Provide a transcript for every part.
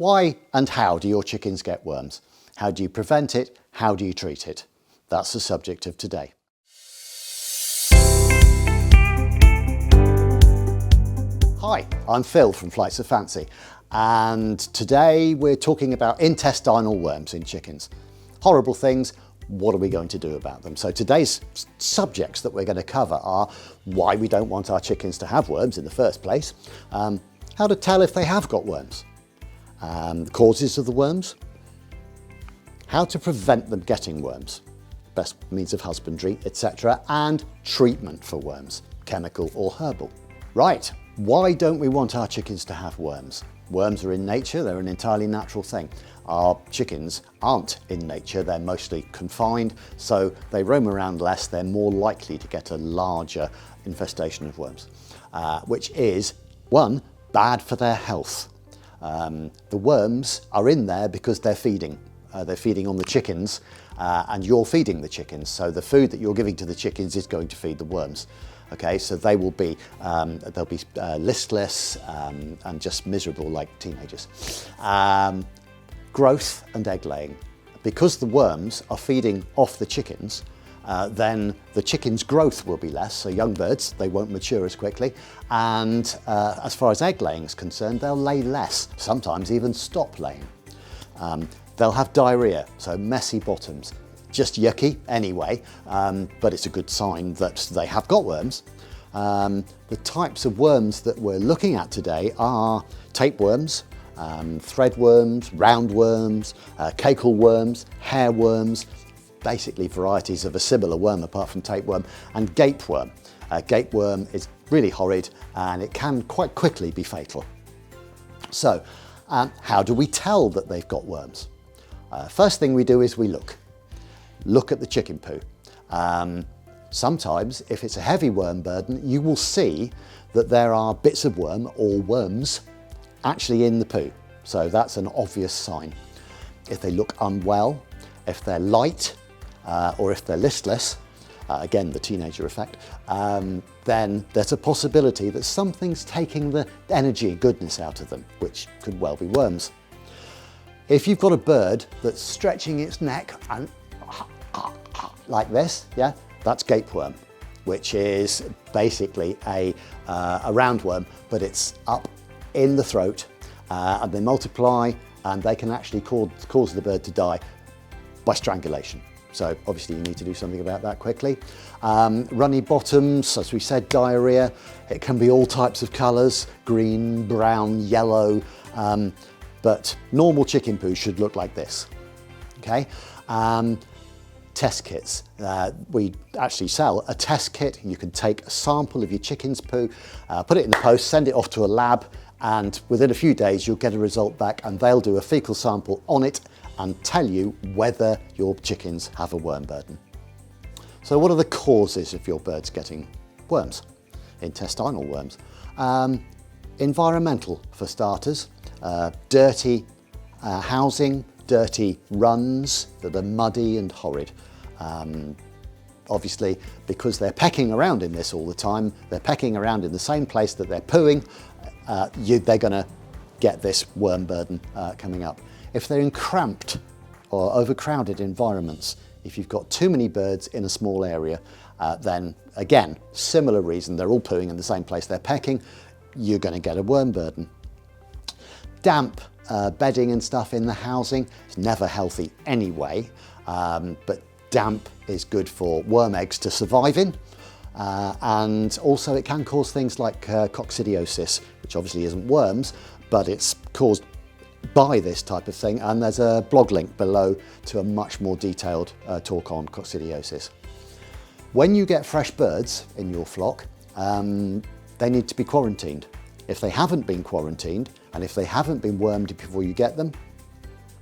Why and how do your chickens get worms? How do you prevent it? How do you treat it? That's the subject of today. Hi, I'm Phil from Flyte So Fancy, and today we're talking about intestinal worms in chickens. Horrible things. What are we going to do about them? So today's subjects that we're going to cover are why we don't want our chickens to have worms in the first place, how to tell if they have got worms, the causes of the worms, how to prevent them getting worms, best means of husbandry, etc., and treatment for worms, chemical or herbal. Right, why don't we want our chickens to have worms? Worms are in nature, they're an entirely natural thing. Our chickens aren't in nature, they're mostly confined, so they roam around less, they're more likely to get a larger infestation of worms, which is, one, bad for their health. The worms are in there because they're feeding. They're feeding on the chickens, and you're feeding the chickens, so the food that you're giving to the chickens is going to feed the worms. Okay, so they will be, they'll be listless and just miserable like teenagers. Growth and egg laying. Because the worms are feeding off the chickens, then the chickens' growth will be less, so young birds, they won't mature as quickly, and as far as egg laying is concerned, they'll lay less, sometimes even stop laying. They'll have diarrhea, so messy bottoms. Just yucky anyway, but it's a good sign that they have got worms. The types of worms that we're looking at today are tapeworms, threadworms, roundworms, cakel worms, hairworms, basically varieties of a similar worm apart from tapeworm, and gapeworm. Gapeworm is really horrid and it can quite quickly be fatal. So, how do we tell that they've got worms? First thing we do is we look at the chicken poo. Sometimes, if it's a heavy worm burden, you will see that there are bits of worm or worms actually in the poo. So that's an obvious sign. If they look unwell, if they're light, or if they're listless, again, the teenager effect, then there's a possibility that something's taking the energy and goodness out of them, which could well be worms. If you've got a bird that's stretching its neck and like this, yeah, that's gapeworm, which is basically a roundworm, but it's up in the throat, and they multiply, and they can actually cause the bird to die by strangulation. So obviously you need to do something about that quickly. Runny bottoms, as we said, diarrhea. It can be all types of colours, green, brown, yellow, but normal chicken poo should look like this, okay? Test kits. We actually sell a test kit. You can take a sample of your chicken's poo, put it in the post, send it off to a lab, and within a few days you'll get a result back, and they'll do a fecal sample on it and tell you whether your chickens have a worm burden. So what are the causes of your birds getting worms? Intestinal worms. Environmental, for starters. Dirty housing, dirty runs that are muddy and horrid. Obviously, because they're pecking around in this all the time, they're pecking around in the same place that they're pooing, they're going to get this worm burden coming up. If they're in cramped or overcrowded environments, if you've got too many birds in a small area, then again, similar reason, they're all pooing in the same place they're pecking, you're going to get a worm burden. Damp bedding and stuff in the housing is never healthy anyway, but damp is good for worm eggs to survive in, and also it can cause things like coccidiosis, which obviously isn't worms, but it's caused by this type of thing, and there's a blog link below to a much more detailed talk on coccidiosis. When you get fresh birds in your flock, they need to be quarantined. If they haven't been quarantined, and if they haven't been wormed before you get them,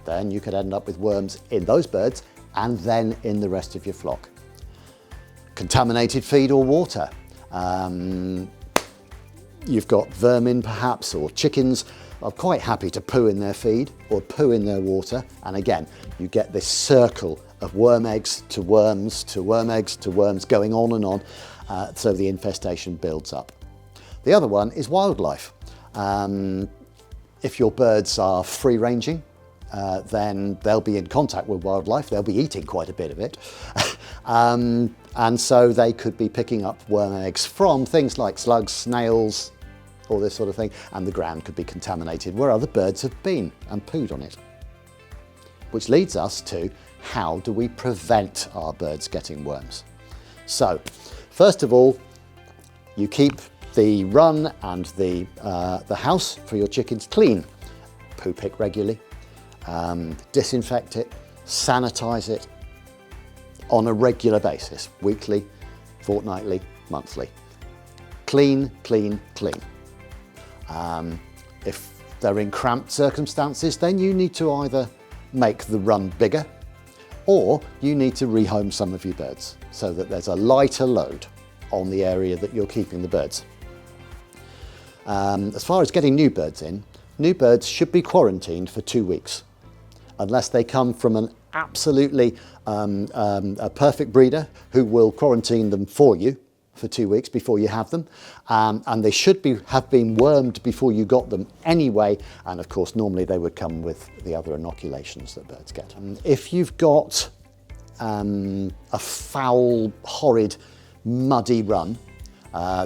then you could end up with worms in those birds and then in the rest of your flock. Contaminated feed or water. You've got vermin perhaps, or chickens are quite happy to poo in their feed or poo in their water, and again you get this circle of worm eggs to worms to worm eggs to worms going on and on, so the infestation builds up. The other one is wildlife. If your birds are free-ranging, then they'll be in contact with wildlife, they'll be eating quite a bit of it. And so they could be picking up worm eggs from things like slugs, snails, all this sort of thing, and the ground could be contaminated where other birds have been and pooed on it. Which leads us to, how do we prevent our birds getting worms? So, first of all, you keep the run and the house for your chickens clean. Poo pick regularly, disinfect it, sanitize it on a regular basis, weekly, fortnightly, monthly. Clean, clean, clean. If they're in cramped circumstances, then you need to either make the run bigger, or you need to rehome some of your birds so that there's a lighter load on the area that you're keeping the birds. As far as getting new birds in, new birds should be quarantined for 2 weeks, unless they come from an absolutely a perfect breeder who will quarantine them for you for 2 weeks before you have them, and they should have been wormed before you got them anyway, and of course normally they would come with the other inoculations that birds get. If you've got a foul, horrid, muddy run,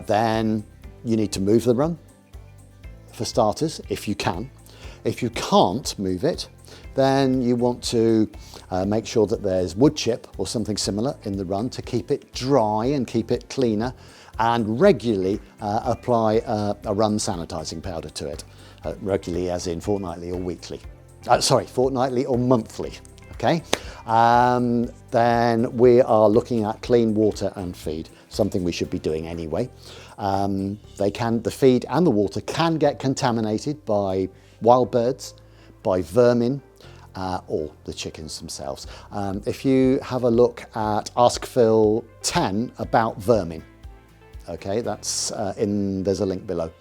then you need to move the run, for starters, if you can. If you can't move it, then you want to make sure that there's wood chip or something similar in the run to keep it dry and keep it cleaner, and regularly apply a run sanitizing powder to it. Regularly as in fortnightly or weekly. Fortnightly or monthly. Okay? Then we are looking at clean water and feed, something we should be doing anyway. The feed and the water can get contaminated by wild birds, by vermin, or the chickens themselves. If you have a look at Ask Phill 10 about vermin, okay, there's a link below.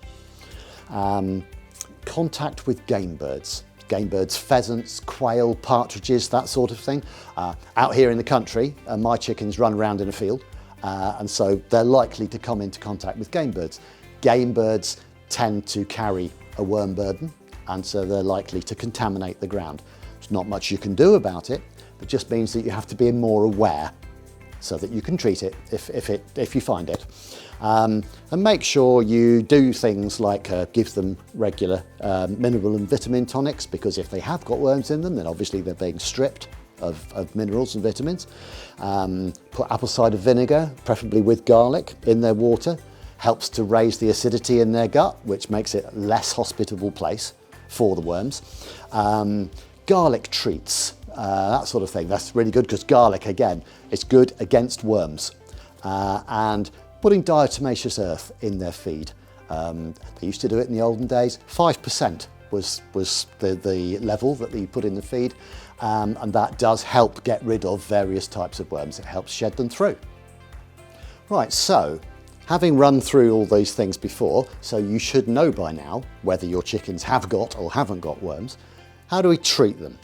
Contact with game birds. Game birds, pheasants, quail, partridges, that sort of thing. Out here in the country, my chickens run around in a field, and so they're likely to come into contact with game birds. Game birds tend to carry a worm burden, and so they're likely to contaminate the ground. There's not much you can do about it, but just means that you have to be more aware so that you can treat it if you find it. And make sure you do things like give them regular mineral and vitamin tonics, because if they have got worms in them, then obviously they're being stripped of minerals and vitamins. Put apple cider vinegar, preferably with garlic, in their water. Helps to raise the acidity in their gut, which makes it a less hospitable place for the worms. Garlic treats, that sort of thing, that's really good, because garlic, again, is good against worms. And putting diatomaceous earth in their feed. They used to do it in the olden days. 5% was the level that they put in the feed, and that does help get rid of various types of worms. It helps shed them through. Right, so having run through all those things before, so you should know by now whether your chickens have got or haven't got worms. How do we treat them?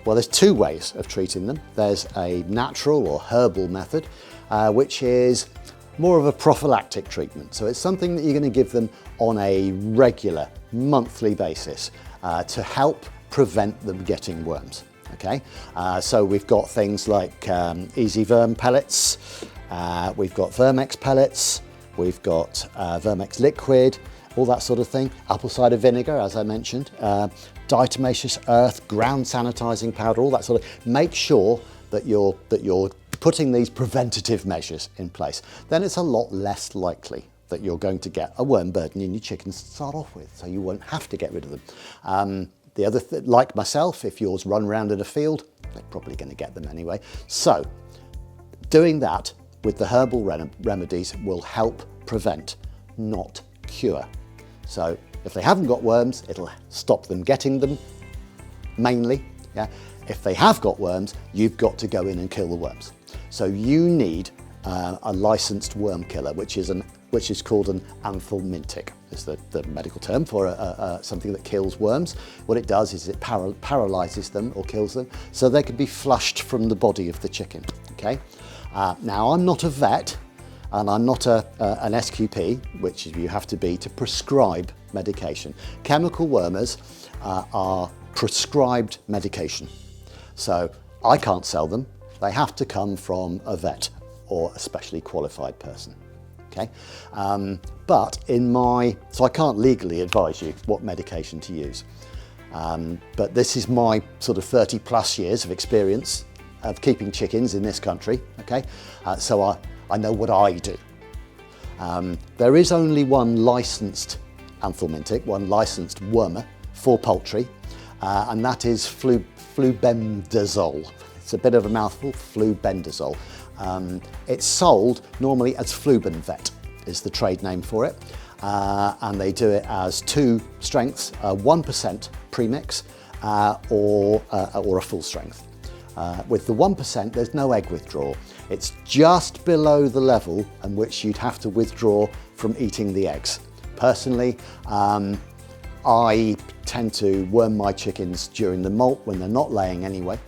Well, there's two ways of treating them. There's a natural or herbal method, which is more of a prophylactic treatment. So it's something that you're going to give them on a regular, monthly basis to help prevent them getting worms. Okay, so we've got things like Easy Verm pellets, we've got Vermex pellets, we've got Vermex liquid, all that sort of thing. Apple cider vinegar, as I mentioned, diatomaceous earth, ground sanitizing powder, all that sort of. Make sure that you're putting these preventative measures in place. Then it's a lot less likely that you're going to get a worm burden in your chickens to start off with, so you won't have to get rid of them. The other like myself, if yours run around in a field, they're probably going to get them anyway. So doing that with the herbal remedies will help prevent, not cure. So if they haven't got worms, it'll stop them getting them, mainly. Yeah. If they have got worms, you've got to go in and kill the worms. So you need a licensed worm killer, which is called an anthelmintic, is the medical term for something that kills worms. What it does is it paralyzes them or kills them, so they can be flushed from the body of the chicken. Okay. Now, I'm not a vet, and I'm not an SQP, which you have to be to prescribe medication. Chemical wormers are prescribed medication. So I can't sell them. They have to come from a vet or a specially qualified person. Okay, but so I can't legally advise you what medication to use. But this is my sort of 30 plus years of experience of keeping chickens in this country. Okay, so I know what I do. There is only one licensed anthelmintic, one licensed wormer for poultry, and that is flubendazole. It's a bit of a mouthful, flubendazole. It's sold normally as Flubenvet is the trade name for it, and they do it as 2 strengths, 1% premix or a full strength. With the 1%, there's no egg withdrawal. It's just below the level in which you'd have to withdraw from eating the eggs. Personally, I tend to worm my chickens during the molt when they're not laying anyway.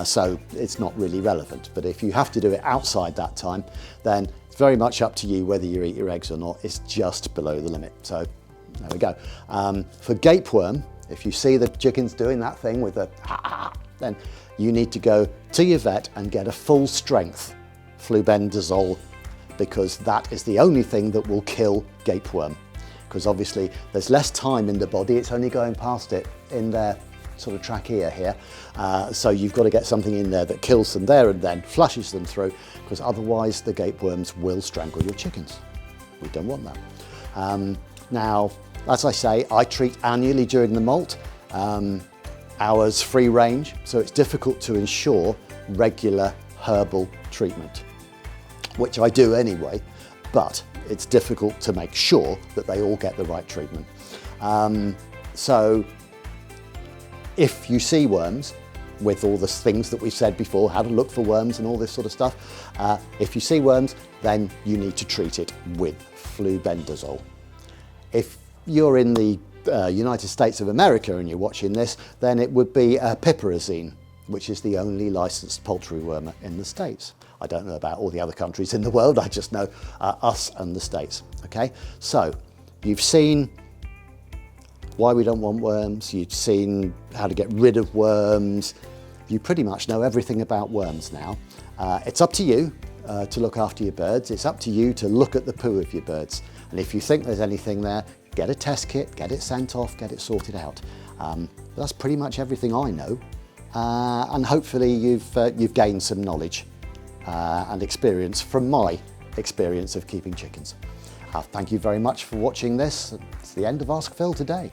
So it's not really relevant, but if you have to do it outside that time, then it's very much up to you whether you eat your eggs or not. It's just below the limit. So there we go. For gapeworm, if you see the chickens doing that thing with the then you need to go to your vet and get a full strength flubendazole, because that is the only thing that will kill gapeworm. Because obviously there's less time in the body, it's only going past it in their sort of trachea here. So you've got to get something in there that kills them there and then, flushes them through, because otherwise the gapeworms will strangle your chickens. We don't want that. Now, as I say, I treat annually during the molt. Ours free range, so it's difficult to ensure regular herbal treatment, which I do anyway, but it's difficult to make sure that they all get the right treatment. So if you see worms, with all the things that we've said before, how to look for worms and all this sort of stuff, if you see worms, then you need to treat it with flubendazole. If you're in the United States of America and you're watching this, then it would be piperazine, which is the only licensed poultry wormer in the States. I don't know about all the other countries in the world, I just know us and the States. Okay, so you've seen why we don't want worms, you've seen how to get rid of worms, you pretty much know everything about worms now. It's up to you to look after your birds, it's up to you to look at the poo of your birds, and if you think there's anything there, get a test kit, get it sent off, get it sorted out. That's pretty much everything I know, and hopefully you've gained some knowledge and experience from my experience of keeping chickens. Thank you very much for watching this. It's the end of Ask Phill today.